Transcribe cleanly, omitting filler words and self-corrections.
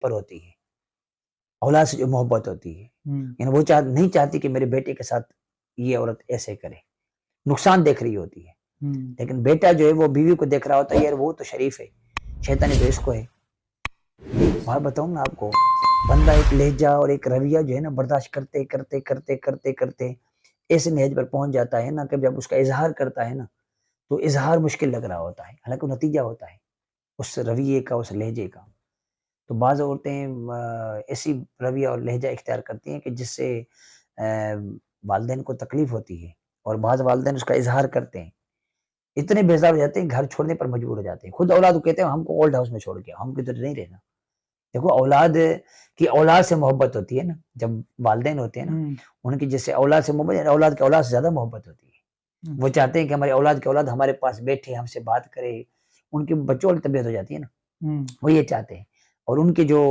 پر ہوتی ہے، اولاد سے جو محبت ہوتی ہے، یعنی وہ نہیں چاہتی کہ میرے بیٹے کے ساتھ یہ عورت ایسے کرے، نقصان دیکھ رہی ہوتی ہے. لیکن بیٹا جو ہے وہ بیوی کو دیکھ رہا ہوتا ہے، یار وہ تو شریف ہے، شیطانی تو اس کو ہے. بات بتاؤں نا آپ کو، بندہ ایک لہجہ اور ایک رویہ جو ہے نا برداشت کرتے کرتے کرتے کرتے کرتے ایسے نہج پر پہنچ جاتا ہے نا کہ جب اس کا اظہار کرتا ہے نا تو اظہار مشکل لگ رہا ہوتا ہے، حالانکہ وہ نتیجہ ہوتا ہے اس رویے کا، اس لہجے کا. تو بعض عورتیں ایسی رویہ اور لہجہ اختیار کرتی ہیں کہ جس سے والدین کو تکلیف ہوتی ہے، اور بعض والدین اس کا اظہار کرتے ہیں، اتنے بیزار ہو جاتے ہیں گھر چھوڑنے پر مجبور ہو جاتے ہیں. خود اولاد کو کہتے ہیں ہم کو اولڈ ہاؤس میں چھوڑ کے ہم کدھر نہیں رہنا. دیکھو اولاد کی اولاد سے محبت ہوتی ہے نا، جب والدین ہوتے ہیں نا ان کی جس سے اولاد سے محبت، اولاد کی اولاد سے زیادہ محبت ہوتی ہے. وہ چاہتے ہیں کہ ہماری اولاد کی اولاد ہمارے پاس بیٹھے، ہم سے بات کرے. ان کے بچوں والی طبیعت ہو جاتی ہے نا، وہ یہ چاہتے ہیں. اور ان کے جو